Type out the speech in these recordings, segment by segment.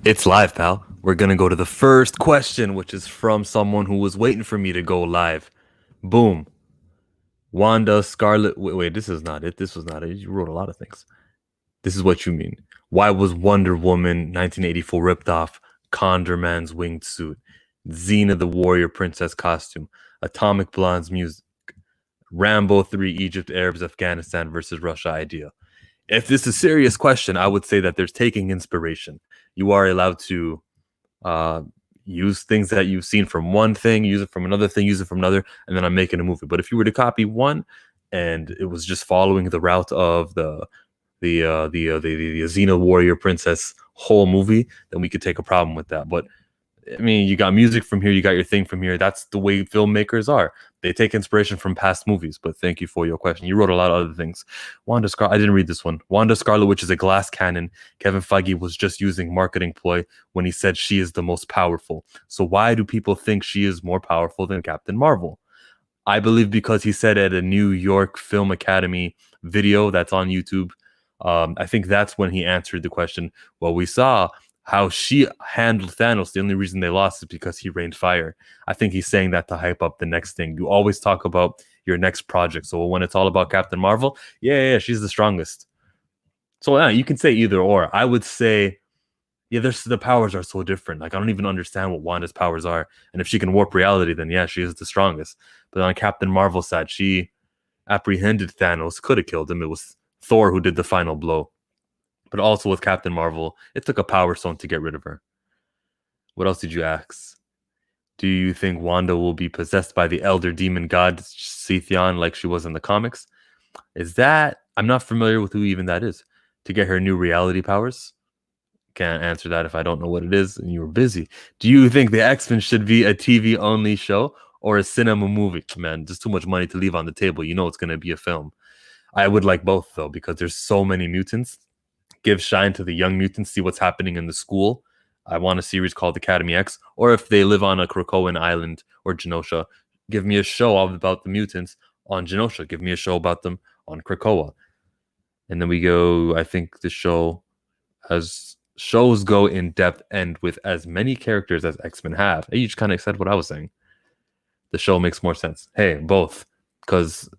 It's live, pal. We're gonna go to the first question, which is from someone who was waiting for me to go live. Boom. Wanda Scarlet. Wait, this is not it. This was not it. You wrote a lot of things. This is what you mean. Why was Wonder Woman 1984 ripped off Condor Man's winged suit? Xena the Warrior Princess costume. Atomic Blonde's music. Rambo 3 Egypt, Arabs, Afghanistan versus Russia idea. If this is a serious question, I would say that there's taking inspiration. You are allowed to uh, use things that you've seen from one thing, use it from another thing, use it from another, and then I'm making a movie. But if you were to copy one and it was just following the route of the Xena Warrior Princess whole movie, then we could take a problem with that. But I mean, you got music from here, you got your thing from here. That's the way filmmakers are. They take inspiration from past movies. But thank you for your question. You wrote a lot of other things. Wanda Scarlet, I didn't read this one. Wanda Scarlet, which is a glass cannon. Kevin Feige was just using marketing ploy when he said she is the most powerful. So why do people think she is more powerful than Captain Marvel? I believe because he said at a New York Film Academy video that's on YouTube. I think that's when he answered the question. Well, we saw how she handled Thanos. The only reason they lost is because he rained fire. I think he's saying that to hype up the next thing. You always talk about your next project. So when it's all about Captain Marvel, yeah, she's the strongest. So yeah, you can say either or. I would say, yeah, the powers are so different. Like I don't even understand what Wanda's powers are. And if she can warp reality, then yeah, she is the strongest. But on Captain Marvel's side, she apprehended Thanos, could have killed him. It was Thor who did the final blow. But also with Captain Marvel, it took a power stone to get rid of her. What else did you ask? Do you think Wanda will be possessed by the elder demon god Sethion like she was in the comics? Is that... I'm not familiar with who even that is. To get her new reality powers? Can't answer that if I don't know what it is and you were busy. Do you think the X-Men should be a TV-only show or a cinema movie? Man, there's too much money to leave on the table. You know it's going to be a film. I would like both, though, because there's so many mutants. Give shine to the young mutants, see what's happening in the school. I want a series called Academy X, or if they live on a Krakoan island or Genosha, give me a show about the mutants on Genosha. Give me a show about them on Krakoa. And then we go, I think the show, as shows go in depth and with as many characters as X-Men have. You just kind of said what I was saying. The show makes more sense. Hey, both. Because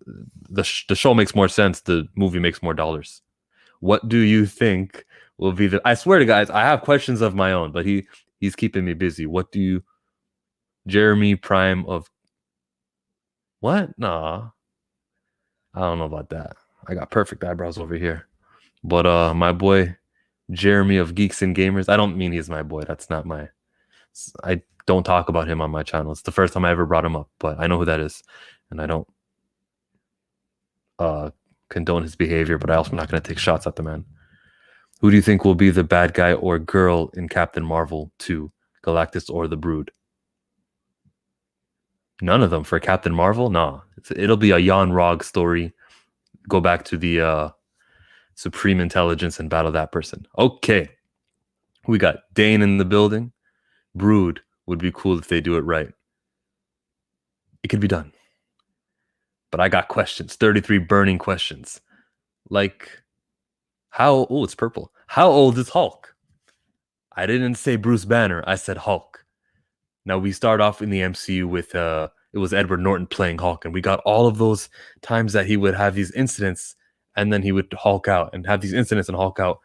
the show makes more sense, the movie makes more dollars. What do you think will be the... I swear to guys, I have questions of my own, but he's keeping me busy. What do you... Jeremy Prime of... What? Nah. I don't know about that. I got perfect eyebrows over here. But my boy Jeremy of Geeks and Gamers, I don't mean he's my boy. That's not my... I don't talk about him on my channel. It's the first time I ever brought him up, but I know who that is. And I don't condone his behavior, but I also am not going to take shots at the man. Who do you think will be the bad guy or girl in Captain Marvel 2, Galactus or the Brood? None of them for Captain Marvel? No. It'll be a Jan Rog story. Go back to the Supreme Intelligence and battle that person. Okay. We got Dane in the building. Brood would be cool if they do it right. It could be done. But I got questions. 33 burning questions. Like, how... Oh, it's purple. How old is Hulk? I didn't say Bruce Banner. I said Hulk. Now, we start off in the MCU with... it was Edward Norton playing Hulk. And we got all of those times that he would have these incidents and then he would Hulk out and have these incidents and Hulk out.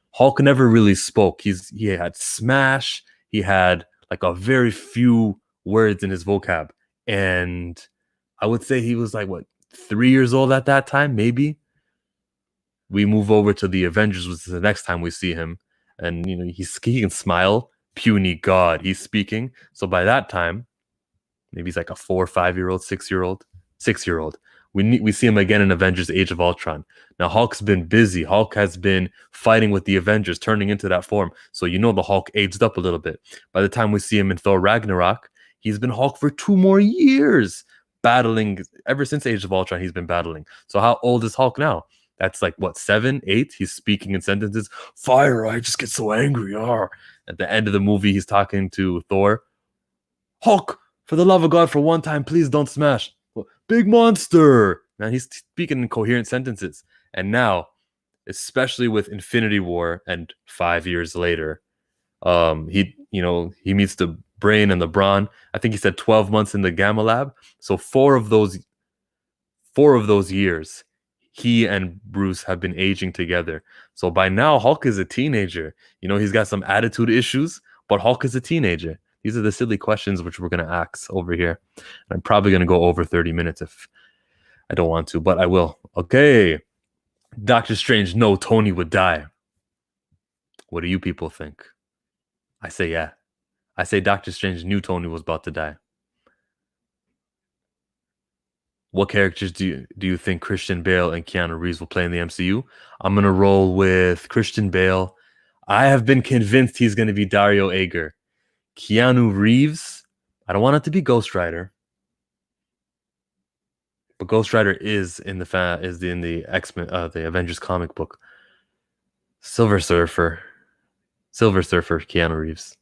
Hulk never really spoke. He had smash. He had like a very few words in his vocab. And I would say he was like, what, 3 years old at that time, maybe? We move over to the Avengers, which is the next time we see him. And, you know, he can smile. Puny God, he's speaking. So by that time, maybe he's like a 4 or 5 year old, 6-year-old. We see him again in Avengers Age of Ultron. Now, Hulk's been busy. Hulk has been fighting with the Avengers, turning into that form. So you know the Hulk aged up a little bit. By the time we see him in Thor Ragnarok, he's been Hulk for 2 more years. Battling, ever since Age of Ultron, he's been battling. So how old is Hulk now? That's like, what, 7, 8? He's speaking in sentences. Fire, I just get so angry. Arr. At the end of the movie, he's talking to Thor. Hulk, for the love of God, for one time, please don't smash. Big monster. Man, he's speaking in coherent sentences. And now, especially with Infinity War and 5 years later, He meets the brain and the brawn. I think he said 12 months in the Gamma Lab. So four of those years, he and Bruce have been aging together. So by now, Hulk is a teenager. He's got some attitude issues, but Hulk is a teenager. These are the silly questions which we're going to ask over here. And I'm probably going to go over 30 minutes if I don't want to, but I will. Okay. Doctor Strange, no, Tony would die. What do you people think? I say yeah. I say Doctor Strange knew Tony was about to die. What characters do you think Christian Bale and Keanu Reeves will play in the MCU? I'm going to roll with Christian Bale. I have been convinced he's going to be Dario Ager. Keanu Reeves, I don't want it to be Ghost Rider. But Ghost Rider is in the X-Men, the Avengers comic book. Silver Surfer, Keanu Reeves.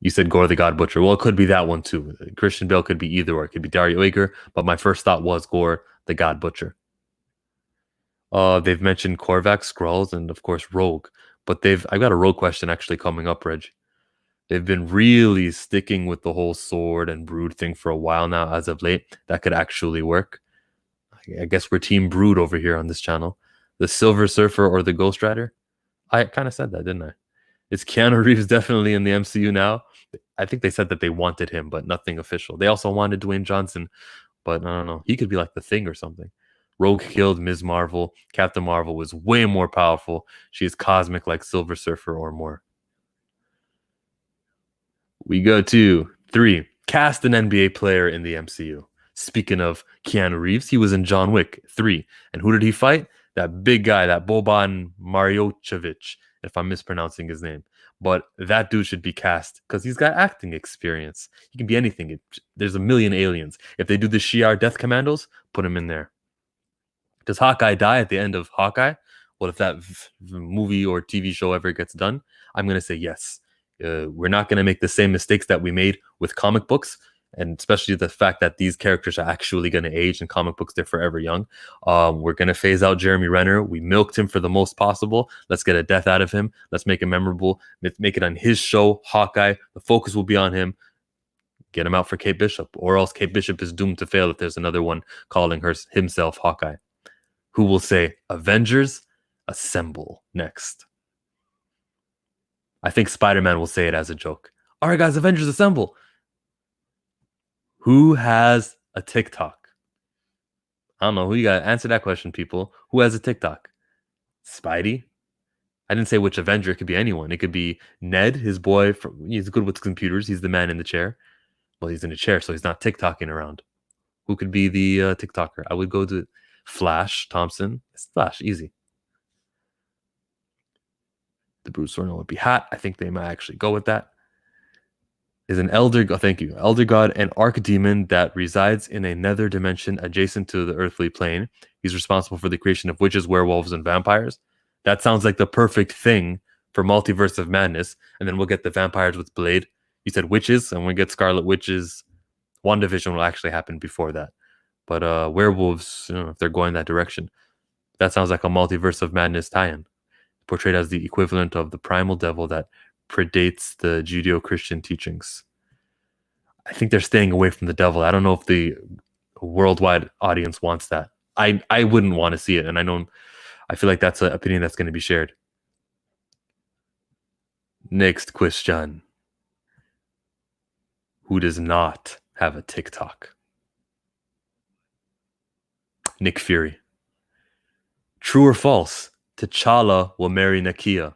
You said Gore the God Butcher. Well, it could be that one too. Christian Bale could be either, or it could be Dario Ager. But my first thought was Gore the God Butcher. They've mentioned Korvac, Skrulls, and of course Rogue. But I've got a Rogue question actually coming up, Reg. They've been really sticking with the whole sword and Brood thing for a while now. As of late, that could actually work. I guess we're Team Brood over here on this channel. The Silver Surfer or the Ghost Rider? I kind of said that, didn't I? Is Keanu Reeves definitely in the MCU now? I think they said that they wanted him, but nothing official. They also wanted Dwayne Johnson, but I don't know. He could be like the Thing or something. Rogue killed Ms. Marvel. Captain Marvel was way more powerful. She is cosmic like Silver Surfer or more. We go to 3. Cast an NBA player in the MCU. Speaking of Keanu Reeves, he was in John Wick 3. And who did he fight? That big guy, that Boban Marjanovic, if I'm mispronouncing his name. But that dude should be cast because he's got acting experience. He can be anything. There's a million aliens. If they do the Shi'ar Death Commandos, put him in there. Does Hawkeye die at the end of Hawkeye? Well, if that movie or TV show ever gets done, I'm going to say yes. We're not going to make the same mistakes that we made with comic books, and especially the fact that these characters are actually going to age. In comic books, they're forever young. We're going to phase out Jeremy Renner. We milked him for the most possible. Let's get a death out of him. Let's make it memorable. Let's make it on his show, Hawkeye. The focus will be on him. Get him out for Kate Bishop, or else Kate Bishop is doomed to fail if there's another one calling himself Hawkeye. Who will say Avengers Assemble next? I think Spider-Man will say it as a joke. All right, guys, Avengers Assemble. Who has a TikTok? I don't know. Who you got? Answer that question, people. Who has a TikTok? Spidey? I didn't say which Avenger. It could be anyone. It could be Ned, his boy. He's good with computers. He's the man in the chair. Well, he's in a chair, so he's not TikToking around. Who could be the TikToker? I would go to Flash Thompson. It's Flash, easy. The Bruce Wayne would be hot. I think they might actually go with that. Is an elder god. Thank you. Elder god and archdemon that resides in a nether dimension adjacent to the earthly plane. He's responsible for the creation of witches, werewolves, and vampires. That sounds like the perfect thing for Multiverse of Madness. And then we'll get the vampires with Blade. You said witches, and we get Scarlet Witches. WandaVision will actually happen before that. But werewolves, if they're going that direction, that sounds like a Multiverse of Madness tie-in, portrayed as the equivalent of the primal devil that predates the Judeo-Christian teachings. I think they're staying away from the devil. I don't know if the worldwide audience wants that. I wouldn't want to see it, and I feel like that's an opinion that's going to be shared. Next question. Who does not have a TikTok? Nick Fury. True or false? T'Challa will marry Nakia.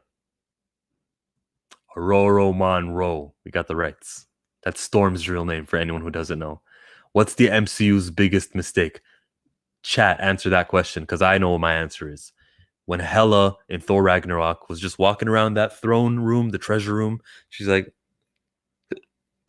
Ororo Monroe. We got the rights. That's Storm's real name for anyone who doesn't know. What's the MCU's biggest mistake? Chat, answer that question because I know what my answer is. When Hela in Thor Ragnarok was just walking around that throne room, the treasure room, she's like,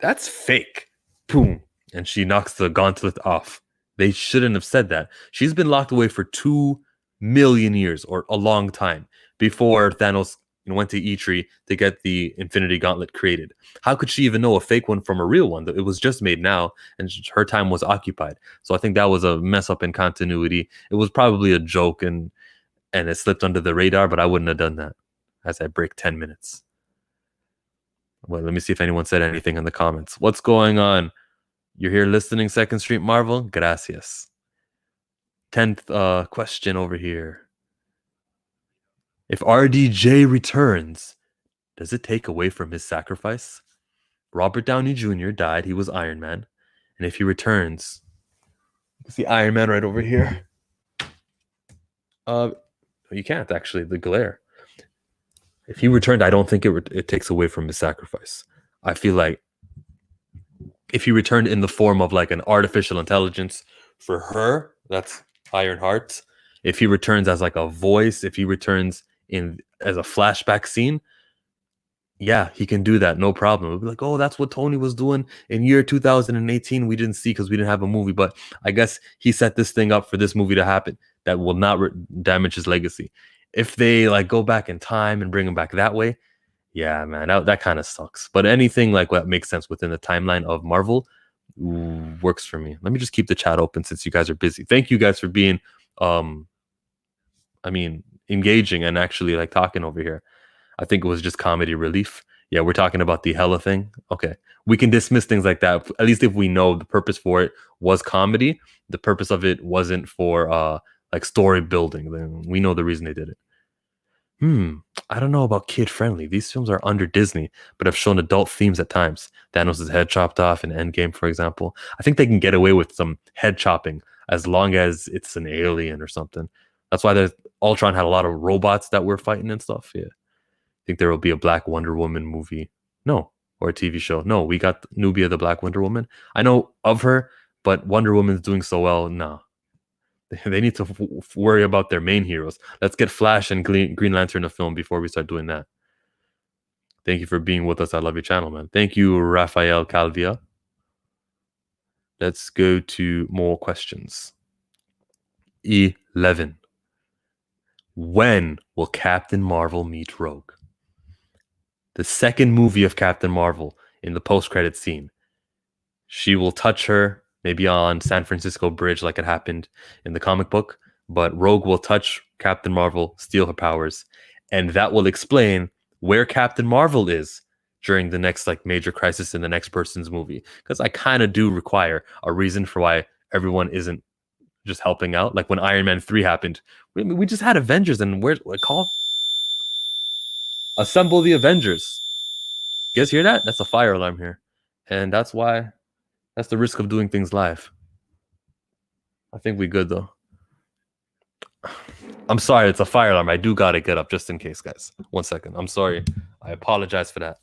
that's fake. Boom. And she knocks the gauntlet off. They shouldn't have said that. She's been locked away for 2 million years, or a long time, before Thanos went to Eitri to get the Infinity Gauntlet created. How could she even know a fake one from a real one? It was just made now, and her time was occupied. So I think that was a mess up in continuity. It was probably a joke, and it slipped under the radar, but I wouldn't have done that as I break 10 minutes. Well, let me see if anyone said anything in the comments. What's going on? You're here listening, Second Street Marvel? Gracias. 10th question over here. If RDJ returns, does it take away from his sacrifice? Robert Downey Jr. died. He was Iron Man. And if he returns, you see Iron Man right over here. You can't actually, the glare. If he returned, I don't think it takes away from his sacrifice. I feel like if he returned in the form of like an artificial intelligence for her, that's Iron Heart. If he returns as like a voice, if he returns in as a flashback scene, yeah, he can do that, no problem. It'll be like, oh, that's what Tony was doing in year 2018. We didn't see because we didn't have a movie, but I guess he set this thing up for this movie to happen that will not damage his legacy. If they like go back in time and bring him back that way, yeah, man, that kind of sucks. But anything like that makes sense within the timeline of Marvel works for me. Let me just keep the chat open since you guys are busy. Thank you guys for being, engaging and actually like talking over here. I think it was just comedy relief. Yeah, we're talking about the Hella thing. Okay. We can dismiss things like that. At least if we know the purpose for it was comedy, the purpose of it wasn't for like story building. Then we know the reason they did it. I don't know about kid friendly. These films are under Disney, but have shown adult themes at times. Thanos' head chopped off in Endgame, for example. I think they can get away with some head chopping as long as it's an alien or something. That's why Ultron had a lot of robots that were fighting and stuff. Yeah. Think there will be a Black Wonder Woman movie? No. Or a TV show? No. We got Nubia the Black Wonder Woman. I know of her, but Wonder Woman's doing so well. No. They need to worry about their main heroes. Let's get Flash and Green Lantern in a film before we start doing that. Thank you for being with us. I love your channel, man. Thank you, Rafael Calvia. Let's go to more questions. 11. When will Captain Marvel meet Rogue? The second movie of Captain Marvel, in the post-credit scene, she will touch her maybe on San Francisco Bridge like it happened in the comic book, but Rogue will touch Captain Marvel, steal her powers, and that will explain where Captain Marvel is during the next like major crisis in the next person's movie. Because I kind of do require a reason for why everyone isn't just helping out. Like when Iron Man 3 happened, we just had Avengers, and where's call Assemble the Avengers. You guys hear that? That's a fire alarm here. And that's why, that's the risk of doing things live. I think we good though. I'm sorry, it's a fire alarm. I do gotta get up just in case, guys. 1 second. I'm sorry. I apologize for that.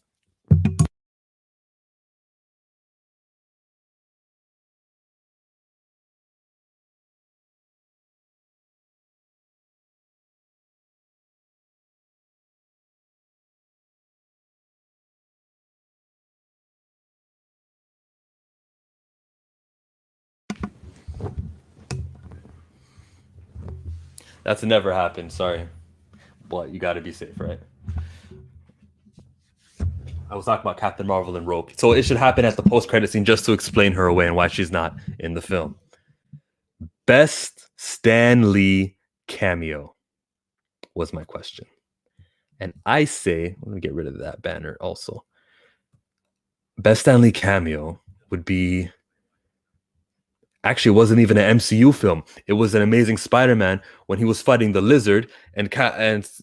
That's never happened. Sorry. But you got to be safe, right? I was talking about Captain Marvel and Rogue. So it should happen at the post-credit scene just to explain her away and why she's not in the film. Best Stan Lee cameo was my question. And I say, let me get rid of that banner also. Best Stan Lee cameo would be, actually, it wasn't even an MCU film. It was an Amazing Spider-Man when he was fighting the Lizard, and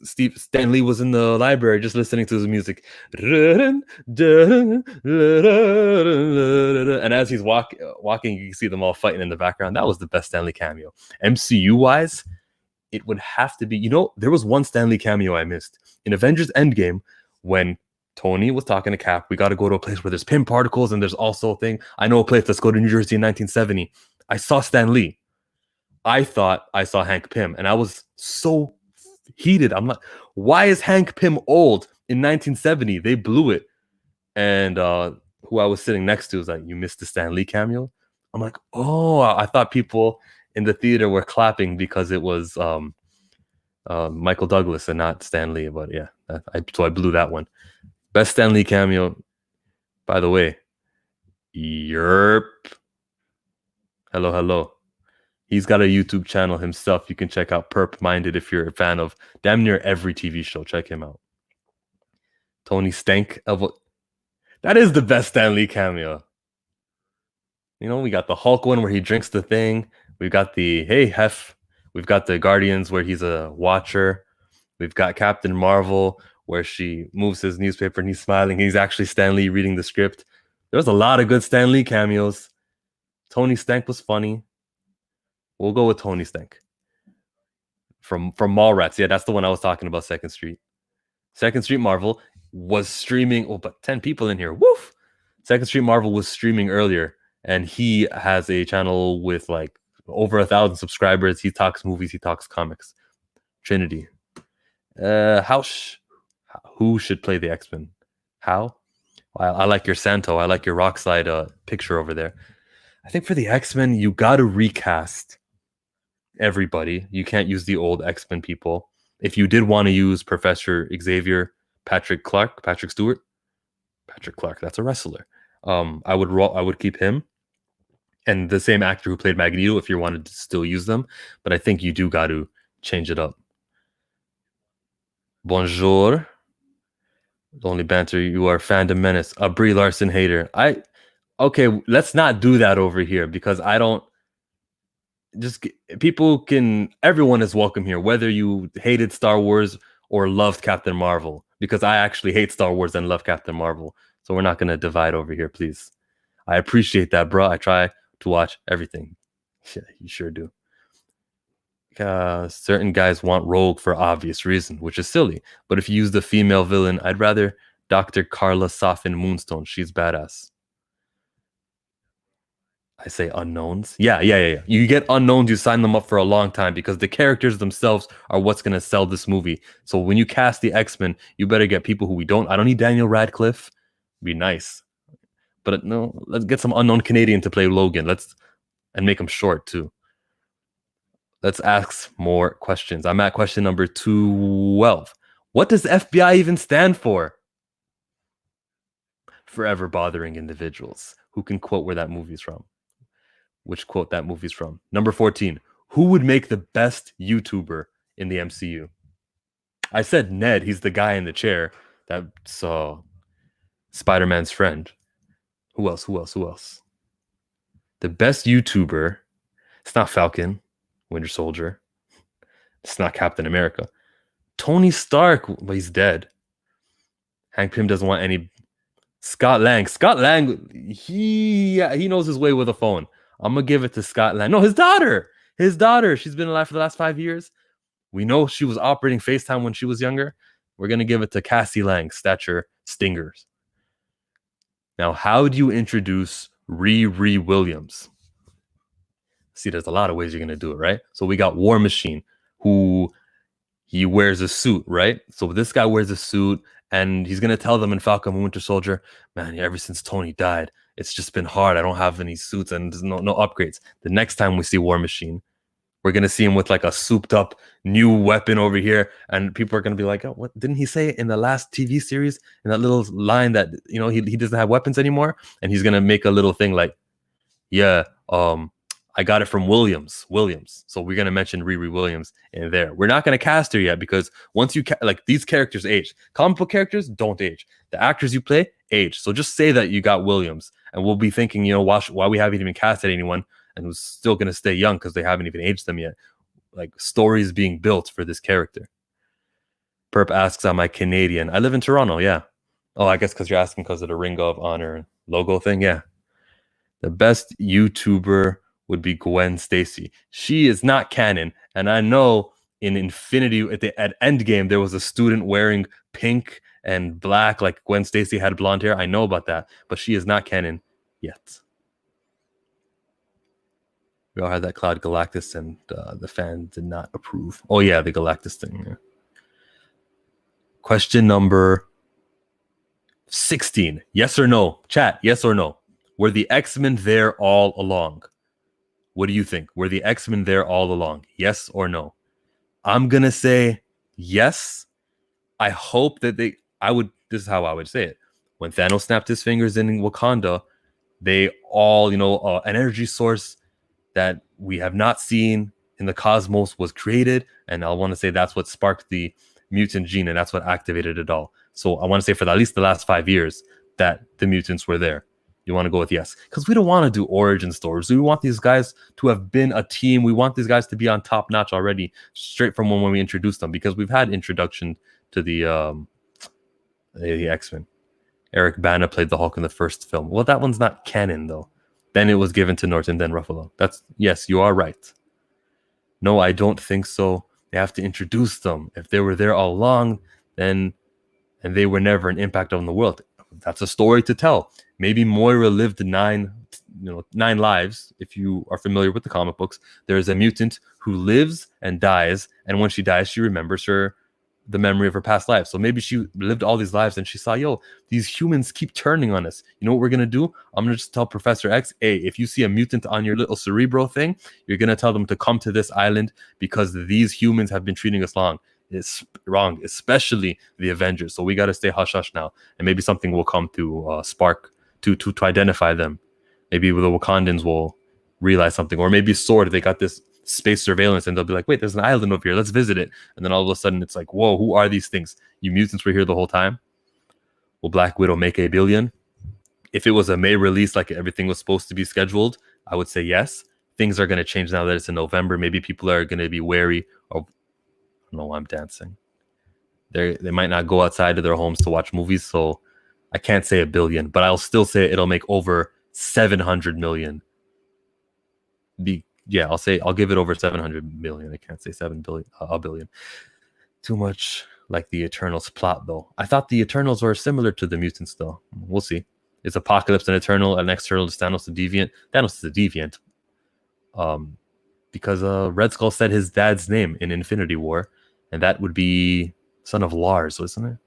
Stan Lee was in the library just listening to his music. And as he's walking, you can see them all fighting in the background. That was the best Stan Lee cameo. MCU-wise, it would have to be, there was one Stan Lee cameo I missed. In Avengers Endgame, when Tony was talking to Cap, we got to go to a place where there's Pym particles, and there's also a thing. I know a place, let's go to New Jersey in 1970. I saw Stan Lee. I thought I saw Hank Pym, and I was so heated. I'm like, why is Hank Pym old in 1970? They blew it. And who I was sitting next to was like, you missed the Stan Lee cameo? I'm like, oh, I thought people in the theater were clapping because it was Michael Douglas and not Stan Lee. But yeah, so I blew that one. Best Stan Lee cameo, by the way, Yerp. Hello. He's got a YouTube channel himself. You can check out Perp Minded if you're a fan of damn near every TV show. Check him out. Tony Stank. That is the best Stan Lee cameo. You know, we got the Hulk one where he drinks the thing. We've got the Hey Hef. We've got the Guardians where he's a watcher. We've got Captain Marvel where she moves his newspaper and he's smiling. He's actually Stan Lee reading the script. There's a lot of good Stan Lee cameos. Tony Stank was funny. We'll go with Tony Stank from Mallrats. Yeah, that's the one I was talking about. Second Street. Second Street Marvel was streaming. Oh, but 10 people in here. Woof. Second Street Marvel was streaming earlier, and he has a channel with like over 1,000 subscribers. He talks movies. He talks comics. Trinity. Who should play the X-Men? How? I like your Santo. I like your Rockslide picture over there. I think for the X-Men, you got to recast everybody. You can't use the old X-Men people. If you did want to use Professor Xavier, Patrick Stewart, that's a wrestler. I would keep him and the same actor who played Magneto if you wanted to still use them. But I think you do got to change it up. Bonjour. The only banter, you are fandom menace, a Brie Larson hater. Okay, let's not do that over here because I don't just everyone is welcome here, whether you hated Star Wars or loved Captain Marvel, because I actually hate Star Wars and love Captain Marvel. So we're not going to divide over here, please. I appreciate that, bro. I try to watch everything. Yeah, you sure do. Certain guys want Rogue for obvious reason, which is silly. But if you use the female villain, I'd rather Dr. Carla Sofin Moonstone. She's badass. I say unknowns. Yeah. You get unknowns, you sign them up for a long time because the characters themselves are what's going to sell this movie. So when you cast the X-Men, you better get people who I don't need Daniel Radcliffe. Be nice. But no, let's get some unknown Canadian to play Logan. And make him short too. Let's ask more questions. I'm at question number 12. What does FBI even stand for? Forever bothering individuals. Who can quote where that movie's from? Which quote that movie's from? Number 14. Who would make the best YouTuber in the MCU? I said Ned. He's the guy in the chair. That's Spider-Man's friend. Who else? The best YouTuber. It's not Falcon. Winter Soldier. It's not Captain America. Tony Stark, but he's dead. Hank Pym doesn't want any. Scott Lang, he knows his way with a phone. I'm gonna give it to Scott Lang. No, his daughter. She's been alive for the last 5 years. We know she was operating FaceTime when she was younger. We're gonna give it to Cassie Lang, stature stingers. Now, how do you introduce Riri Williams? See, there's a lot of ways you're going to do it, right? So we got War Machine, who he wears a suit, right? So this guy wears a suit, and he's going to tell them in Falcon and Winter Soldier, man, ever since Tony died, it's just been hard. I don't have any suits, and there's no upgrades. The next time we see War Machine, we're going to see him with like a souped up new weapon over here, and people are going to be like, oh, what didn't he say in the last TV series, in that little line that, he doesn't have weapons anymore? And he's going to make a little thing like, yeah, I got it from Williams. So we're going to mention Riri Williams in there. We're not going to cast her yet because once you these characters age. Comic book characters don't age. The actors you play age. So just say that you got Williams, and we'll be thinking, why we haven't even casted anyone and who's still going to stay young because they haven't even aged them yet. Like, stories being built for this character. Perp asks, am I Canadian? I live in Toronto, yeah. Oh, I guess because you're asking because of the Ring of Honor logo thing, yeah. The best YouTuber would be Gwen Stacy. She is not canon, and I know in Infinity at Endgame there was a student wearing pink and black, like Gwen Stacy had blonde hair. I know about that, but she is not canon yet. We all had that Cloud Galactus, and the fan did not approve. Oh yeah, the Galactus thing. Yeah. Question number 16. Yes or no? Chat, yes or no? Were the X-Men there all along? What do you think? Were the X-Men there all along? Yes or no? I'm going to say yes. I hope that this is how I would say it. When Thanos snapped his fingers in Wakanda, they all, an energy source that we have not seen in the cosmos was created. And I want to say that's what sparked the mutant gene, and that's what activated it all. So I want to say for at least the last 5 years, that the mutants were there? You want to go with yes, because we don't want to do origin stories. We want these guys to have been a team. We want these guys to be on top notch already, straight from when we introduced them, because we've had introduction to the X-Men. Eric Bana played the Hulk in the first film. Well, that one's not canon though. Then it was given to Norton, then Ruffalo. That's yes, you are right. No, I don't think so. They have to introduce them. If they were there all along, then and they were never an impact on the world, that's a story to tell. Maybe Moira lived 9 lives. If you are familiar with the comic books, there is a mutant who lives and dies, and when she dies, she remembers the memory of her past life. So maybe she lived all these lives and she saw, these humans keep turning on us. You know what we're going to do? I'm going to just tell Professor X, hey, if you see a mutant on your little Cerebro thing, you're going to tell them to come to this island because these humans have been treating us wrong, especially the Avengers. So we got to stay hush-hush now. And maybe something will come to spark to identify them. Maybe the Wakandans will realize something. Or maybe S.W.O.R.D., they got this space surveillance and they'll be like, wait, there's an island over here, let's visit it. And then all of a sudden it's like, whoa, who are these things? You mutants were here the whole time? Will Black Widow make $1 billion? If it was a May release, like everything was supposed to be scheduled, I would say yes. Things are going to change now that it's in November. Maybe people are going to be wary of, I don't know why I'm dancing. They might not go outside of their homes to watch movies, so I can't say $1 billion, but I'll still say it'll make over 700 million. I'll give it over 700 million. I can't say 7 billion, $1 billion. Too much like the Eternals plot, though. I thought the Eternals were similar to the mutants, though. We'll see. It's Apocalypse and Eternal, an external is Thanos the Deviant. Thanos is a deviant. Because Red Skull said his dad's name in Infinity War, and that would be son of Lars, isn't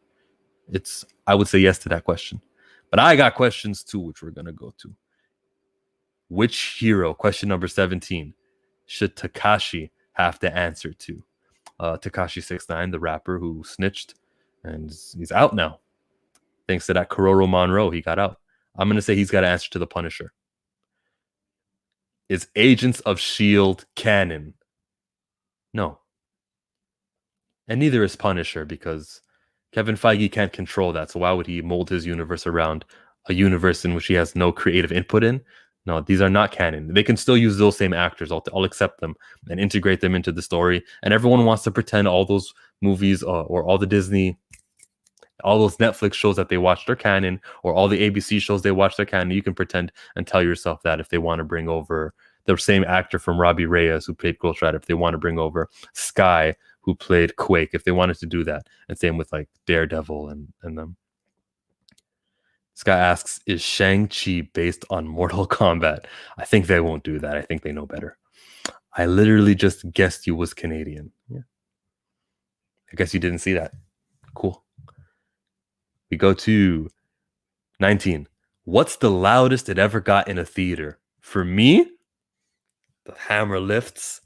it? I would say yes to that question. But I got questions too, which we're gonna go to. Which hero, question number 17, should Tekashi have to answer to? Tekashi 69, the rapper who snitched, and he's out now. Thanks to that Kororo Monroe, he got out. I'm going to say he's got to answer to the Punisher. Is Agents of S.H.I.E.L.D. canon? No. And neither is Punisher, because Kevin Feige can't control that. So why would he mold his universe around a universe in which he has no creative input in? No, these are not canon. They can still use those same actors. I'll accept them and integrate them into the story. And everyone wants to pretend all those movies or all the Disney, all those Netflix shows that they watched are canon, or all the ABC shows they watched are canon. You can pretend and tell yourself that if they want to bring over the same actor from Robbie Reyes who played Ghost Rider, if they want to bring over Sky who played Quake, if they wanted to do that. And same with like Daredevil and them. This guy asks, is Shang-Chi based on Mortal Kombat? I think they won't do that. I think they know better. I literally just guessed you was Canadian. Yeah. I guess you didn't see that. Cool. We go to 19. What's the loudest it ever got in a theater? For me, the hammer lifts.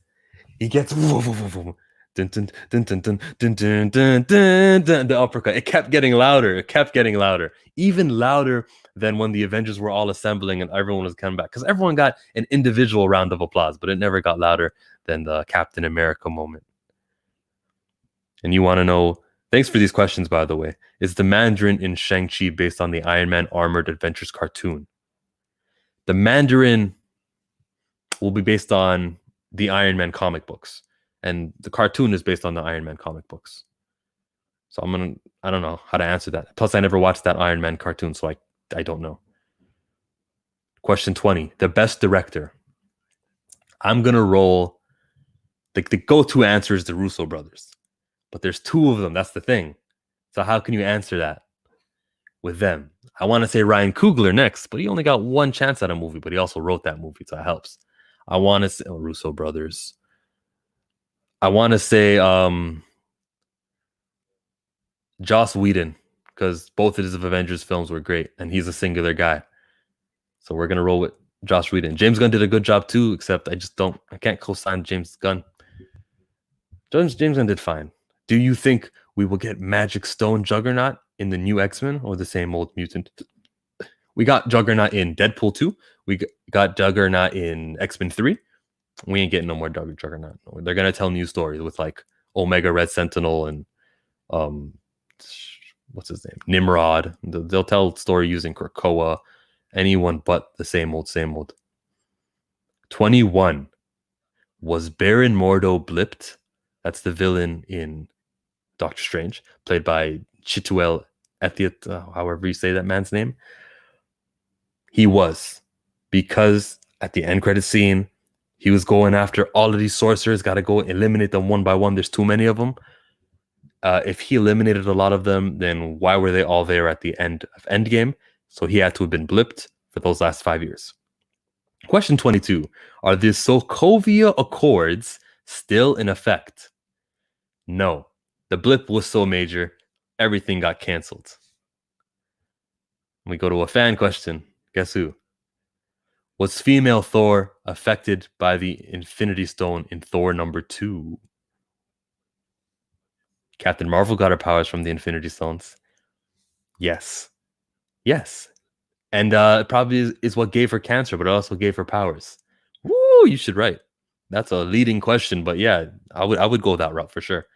He gets dun, dun, dun, dun, dun, dun, dun, dun, dun, dun, the uppercut. It kept getting louder. It kept getting louder. Even louder than when the Avengers were all assembling and everyone was coming back. Because everyone got an individual round of applause, but it never got louder than the Captain America moment. And you want to know, thanks for these questions, by the way, is the Mandarin in Shang-Chi based on the Iron Man Armored Adventures cartoon? The Mandarin will be based on the Iron Man comic books. And the cartoon is based on the Iron Man comic books. So I don't know how to answer that. Plus, I never watched that Iron Man cartoon, so I don't know. Question 20, the best director. I'm going to roll, the go-to answer is the Russo brothers. But there's two of them, that's the thing. So how can you answer that with them? I want to say Ryan Coogler next, but he only got one chance at a movie, but he also wrote that movie, so it helps. I want to say Russo brothers. I want to say Joss Whedon, because both of his Avengers films were great, and he's a singular guy. So we're going to roll with Joss Whedon. James Gunn did a good job too, except I can't co-sign James Gunn. James Gunn did fine. Do you think we will get Magic Stone Juggernaut in the new X-Men or the same old mutant? We got Juggernaut in Deadpool 2. We got Juggernaut in X-Men 3. We ain't getting no more Juggernaut. They're going to tell new stories with like Omega Red Sentinel and what's his name? Nimrod. They'll tell the story using Krakoa, anyone but the same old. 21. Was Baron Mordo blipped? That's the villain in Doctor Strange, played by Chituel Etiot, however you say that man's name. He was, because at the end credit scene, he was going after all of these sorcerers, got to go eliminate them one by one. There's too many of them. If he eliminated a lot of them, then why were they all there at the end of Endgame? So he had to have been blipped for those last 5 years. Question 22. Are the Sokovia Accords still in effect? No. The blip was so major, everything got canceled. We go to a fan question. Guess who? Was female Thor affected by the Infinity Stone in Thor number 2? Captain Marvel got her powers from the Infinity Stones. Yes. And it probably is what gave her cancer, but it also gave her powers. Woo, you should write. That's a leading question, but yeah, I would go that route for sure.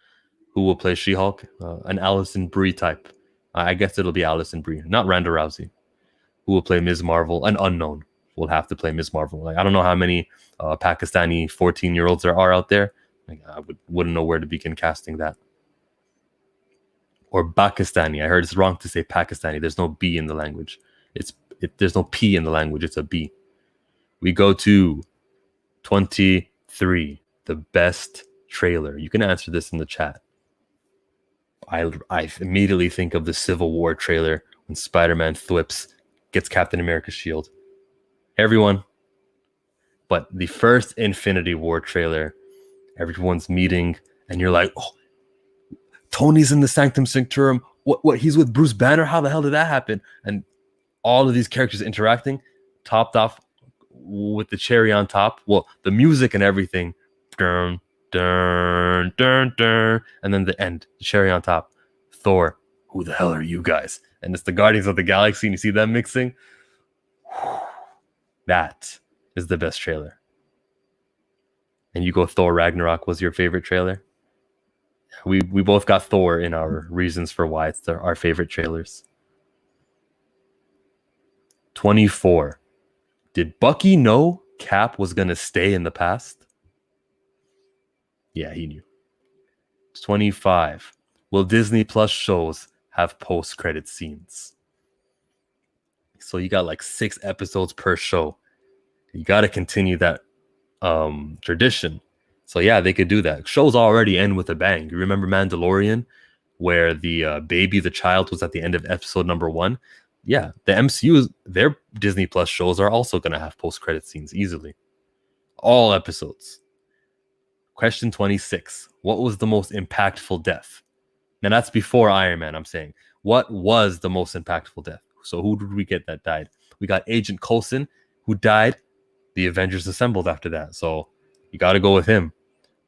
Who will play She-Hulk? An Alison Brie type. I guess it'll be Alison Brie, not Ronda Rousey. Who will play Ms. Marvel? An unknown will have to play Ms. Marvel. Like, I don't know how many Pakistani 14-year-olds there are out there. Like, I wouldn't know where to begin casting that. Or Pakistani. I heard it's wrong to say Pakistani. There's no B in the language. There's no P in the language. It's a B. We go to 23. The best trailer. You can answer this in the chat. I immediately think of the Civil War trailer when Spider-Man thwips, gets Captain America's shield. Everyone. But the first Infinity War trailer, everyone's meeting, and you're like, oh, Tony's in the Sanctum Sanctorum. What? He's with Bruce Banner? How the hell did that happen? And all of these characters interacting, topped off with the cherry on top. Well, the music and everything. Dun, dun, dun, dun, and then the end, the cherry on top. Thor, who the hell are you guys? And it's the Guardians of the Galaxy, and you see them mixing. That is the best trailer. And you go Thor Ragnarok was your favorite trailer? We both got Thor in our reasons for why it's our favorite trailers. 24. Did Bucky know Cap was going to stay in the past? Yeah, he knew. 25. Will Disney Plus shows have post-credit scenes? So you got like 6 episodes per show. You got to continue that tradition. So yeah, they could do that. Shows already end with a bang. You remember Mandalorian, where the the child was at the end of episode number 1? Yeah, the MCU, their Disney Plus shows are also going to have post-credit scenes easily. All episodes. Question 26. What was the most impactful death? Now that's before Iron Man, I'm saying. What was the most impactful death? So who did we get that died? We got Agent Coulson, who died. The Avengers assembled after that. So you got to go with him.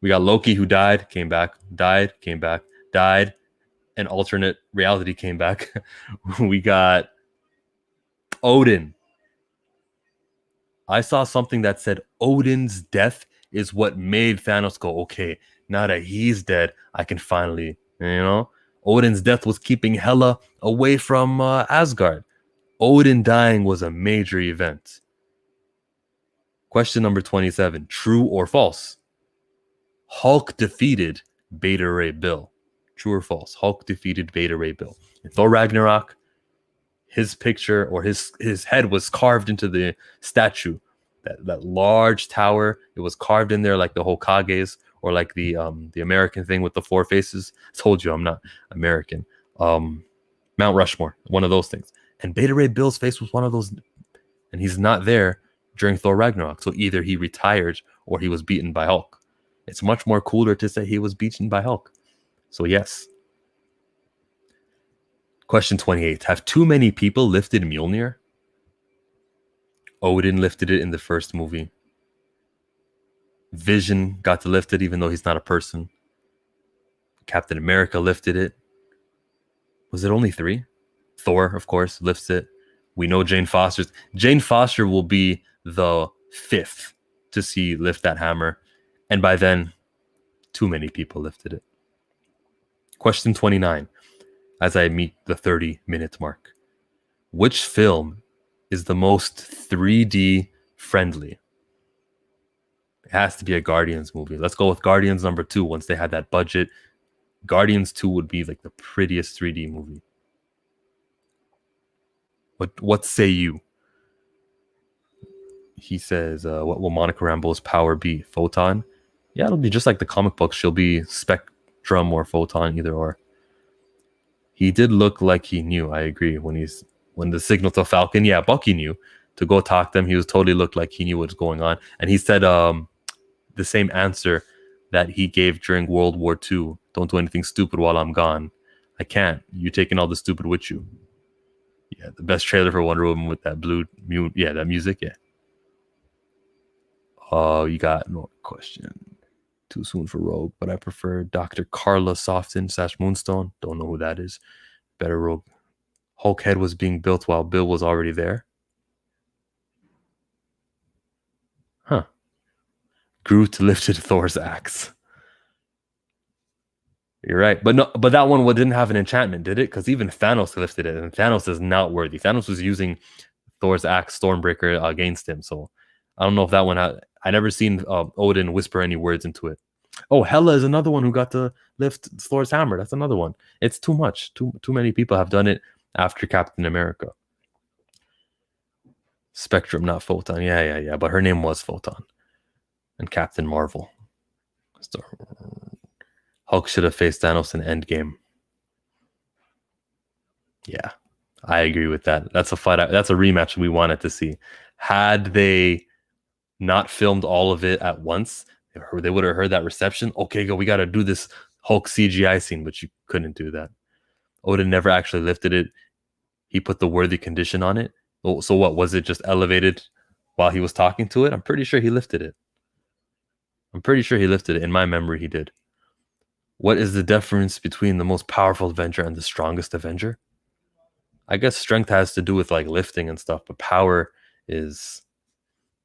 We got Loki, who died, came back, died, came back, died, and alternate reality came back. We got Odin. I saw something that said Odin's death is what made Thanos go, okay, now that he's dead, I can finally, Odin's death was keeping Hela away from Asgard. Odin dying was a major event. Question number 27. True or false? Hulk defeated Beta Ray Bill. True or false? Hulk defeated Beta Ray Bill. In Thor Ragnarok, his picture or his head was carved into the statue. That large tower, it was carved in there like the Hokages or like the American thing with the 4 faces. I told you I'm not American. Mount Rushmore, one of those things. And Beta Ray Bill's face was one of those, and he's not there during Thor Ragnarok. So either he retired or he was beaten by Hulk. It's much more cooler to say he was beaten by Hulk. So yes. Question 28. Have too many people lifted Mjolnir? Odin lifted it in the first movie. Vision got to lift it even though he's not a person. Captain America lifted it. Was it only 3? Thor, of course, lifts it. We know Jane Foster will be the 5th to see lift that hammer. And by then, too many people lifted it. Question 29. as I meet the 30-minute mark. Which film is the most 3D friendly? It has to be a Guardians movie. Let's go with Guardians number 2. Once they had that budget, Guardians 2 would be like the prettiest 3D movie. What say you? He says, what will Monica Rambeau's power be? Photon? Yeah, it'll be just like the comic books. She'll be spectrum or photon, either or. He did look like he knew. I agree. When the signal to Falcon, yeah, Bucky knew to go talk to them. He was totally looked like he knew what's going on. And he said the same answer that he gave during World War II. Don't do anything stupid while I'm gone. I can't. You're taking all the stupid with you. Yeah, the best trailer for Wonder Woman with that that music, yeah. Oh, you got no question. Too soon for Rogue, but I prefer Dr. Carla Softon / Moonstone. Don't know who that is. Better Rogue. Hulk head was being built while Bill was already there. Huh. Groot lifted Thor's axe. You're right, but that one didn't have an enchantment, did it? Because even Thanos lifted it, and Thanos is not worthy. Thanos was using Thor's axe, Stormbreaker, against him, so I don't know if that one had. I never seen Odin whisper any words into it. Oh, Hela is another one who got to lift Thor's hammer. That's another one. It's too much. Too many people have done it after Captain America. Spectrum, not Photon. Yeah. But her name was Photon. And Captain Marvel. Hulk should have faced Thanos in Endgame. Yeah, I agree with that. That's a fight. That's a rematch we wanted to see. Had they not filmed all of it at once, they would have heard that reception. Okay, we got to do this Hulk CGI scene, but you couldn't do that. Odin never actually lifted it. He put the worthy condition on it. So what, was it just elevated while he was talking to it? I'm pretty sure he lifted it. In my memory, he did. What is the difference between the most powerful Avenger and the strongest Avenger? I guess strength has to do with like lifting and stuff, but power is,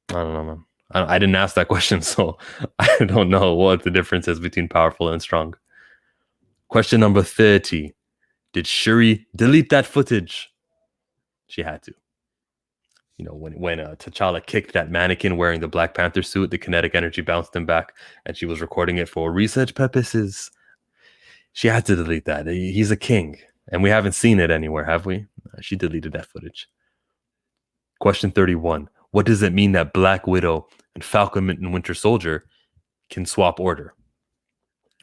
I don't know, man. I didn't ask that question, so I don't know what the difference is between powerful and strong. Question number 30. Did Shuri delete that footage? She had to. You know, when T'Challa kicked that mannequin wearing the Black Panther suit, the kinetic energy bounced him back, and she was recording it for research purposes. She had to delete that. He's a king, and we haven't seen it anywhere, have we? She deleted that footage. Question 31. What does it mean that Black Widow and Falcon and Winter Soldier can swap order?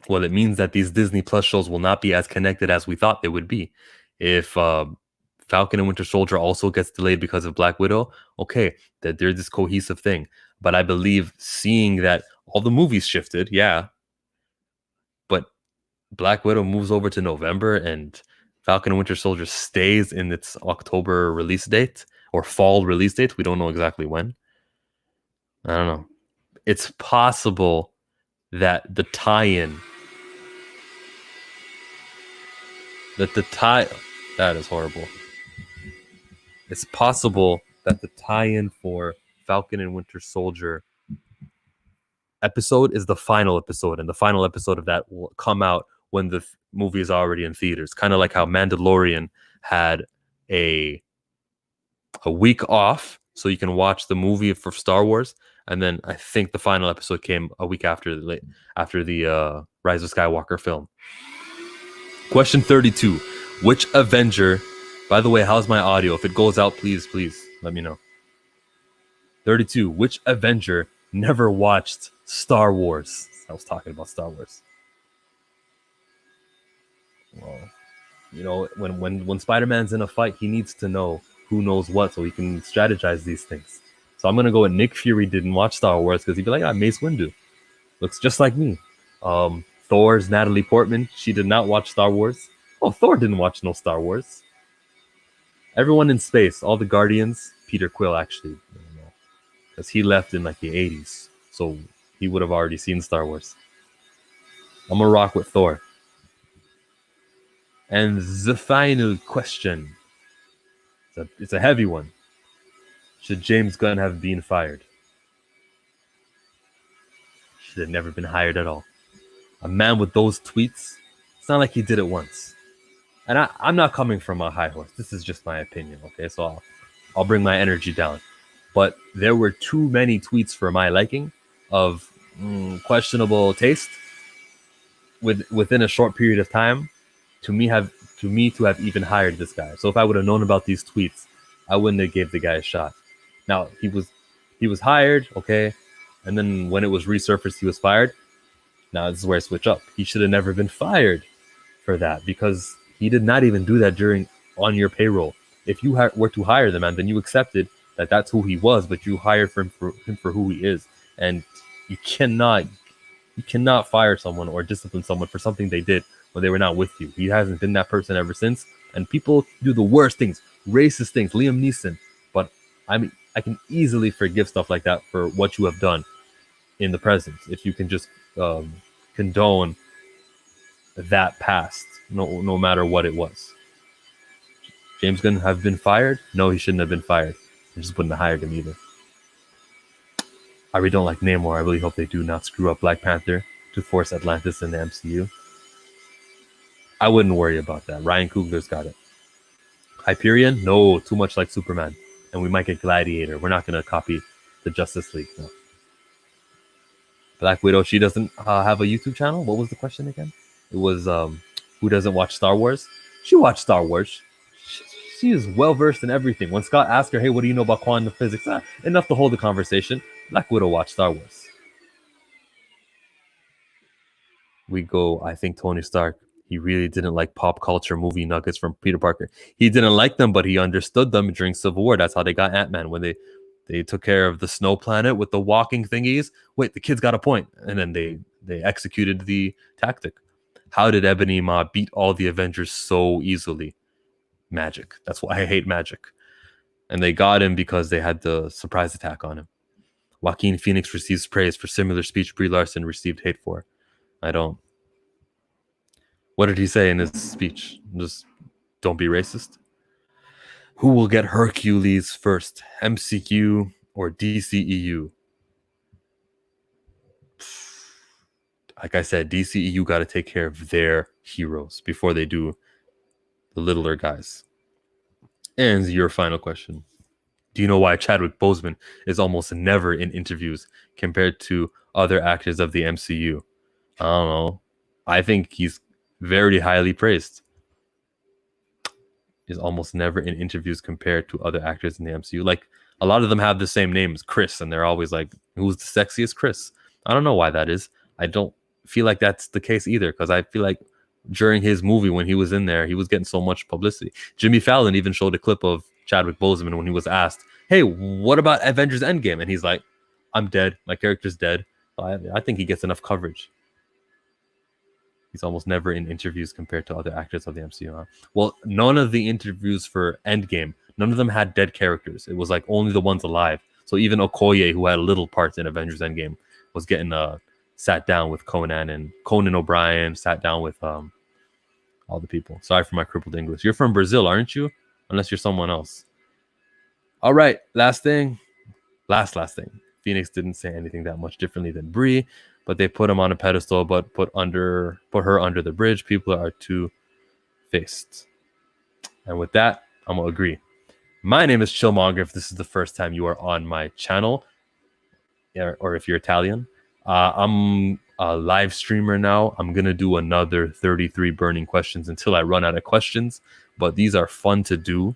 Well, it means that these Disney Plus shows will not be as connected as we thought they would be. If Falcon and Winter Soldier also gets delayed because of Black Widow, okay, that there's this cohesive thing. But I believe seeing that all the movies shifted, yeah, but Black Widow moves over to November and Falcon and Winter Soldier stays in its October release date or fall release date. We don't know exactly when. I don't know. It's possible that the tie-in, that is horrible. It's possible that the tie-in for Falcon and Winter Soldier episode is the final episode, and the final episode of that will come out when the movie is already in theaters. Kind of like how Mandalorian had a week off so you can watch the movie for Star Wars, and then I think the final episode came a week after the Rise of Skywalker film. Question 32. Which Avenger, by the way, how's my audio? If it goes out, please let me know. 32. Which Avenger never watched Star Wars? I was talking about Star Wars. Well, you know, when Spider-Man's in a fight, he needs to know who knows what so he can strategize these things. So I'm going to go with Nick Fury didn't watch Star Wars because he'd be like, Mace Windu. Looks just like me. Thor's Natalie Portman. She did not watch Star Wars. Oh, Thor didn't watch no Star Wars. Everyone in space, all the Guardians, Peter Quill actually, because he left in like the 80s. So he would have already seen Star Wars. I'm going to rock with Thor. And the final question. It's a heavy one. Should James Gunn have been fired? Should have never been hired at all. A man with those tweets, it's not like he did it once. and I'm not coming from a high horse. This is just my opinion, okay? So I'll bring my energy down. But there were too many tweets for my liking of questionable taste within a short period of time to me to have even hired this guy. So if I would have known about these tweets, I wouldn't have gave the guy a shot. Now he was hired, okay, and then when it was resurfaced, he was fired. Now this is where I switch up. He should have never been fired for that because he did not even do that during on your payroll. If you were to hire the man, then you accepted that that's who he was, but you hired him for who he is, and you cannot fire someone or discipline someone for something they did when they were not with you. He hasn't been that person ever since, and people do the worst things, racist things. Liam Neeson, but I mean, I can easily forgive stuff like that for what you have done in the present if you can just condone that past, no matter what it was. James Gunn have been fired? No, he shouldn't have been fired. I just wouldn't have hired him either. I really don't like Namor. I really hope they do not screw up Black Panther to force Atlantis in the MCU. I wouldn't worry about that. Ryan Coogler's got it. Hyperion? No, too much like Superman. And we might get Gladiator. We're not going to copy the Justice League. No. Black Widow, she doesn't have a YouTube channel? What was the question again? It was, who doesn't watch Star Wars? She watched Star Wars. She is well-versed in everything. When Scott asked her, hey, what do you know about quantum physics? Enough to hold the conversation. Black Widow watched Star Wars. We go, I think Tony Stark, he really didn't like pop culture movie nuggets from Peter Parker. He didn't like them, but he understood them during Civil War. That's how they got Ant-Man, when they took care of the snow planet with the walking thingies. Wait, the kid's got a point. And then they executed the tactic. How did Ebony Maw beat all the Avengers so easily? Magic. That's why I hate magic. And they got him because they had the surprise attack on him. Joaquin Phoenix receives praise for similar speech Brie Larson received hate for. I don't. What did he say in his speech? Just don't be racist. Who will get Hercules first, MCU or DCEU? Like I said, DCEU got to take care of their heroes before they do the littler guys. And your final question. Do you know why Chadwick Boseman is almost never in interviews compared to other actors of the MCU? I don't know. I think he's very highly praised. He's almost never in interviews compared to other actors in the MCU. Like, a lot of them have the same names, Chris, and they're always like, who's the sexiest Chris? I don't know why that is. I don't feel like that's the case either, because I feel like during his movie, when he was in there, he was getting so much publicity. Jimmy Fallon even showed a clip of Chadwick Boseman when he was asked, hey, what about Avengers Endgame? And he's like, I'm dead. My character's dead. I think he gets enough coverage. He's almost never in interviews compared to other actors of the MCU. Huh? Well, none of the interviews for Endgame, none of them had dead characters. It was like only the ones alive. So even Okoye, who had little parts in Avengers Endgame, was getting sat down with Conan, and Conan O'Brien sat down with all the people. Sorry for my crippled English. You're from Brazil, aren't you? Unless you're someone else. All right, last thing. Last thing. Phoenix didn't say anything that much differently than Brie, but they put him on a pedestal, but put her under the bridge. People are two-faced. And with that, I'm going to agree. My name is Chillmonger. If this is the first time you are on my channel, or if you're Italian, I'm a live streamer now. I'm going to do another 33 burning questions until I run out of questions, but these are fun to do.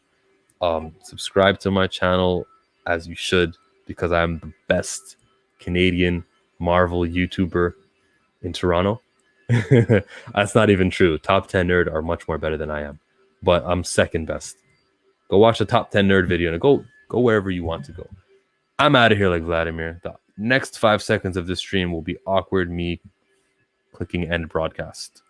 Subscribe to my channel as you should, because I'm the best Canadian Marvel YouTuber in Toronto. That's not even true. Top 10 Nerd are much more better than I am, but I'm second best. Go watch the Top 10 Nerd video and go wherever you want to go. I'm out of here like Vladimir. The next 5 seconds of this stream will be awkward me clicking end broadcast.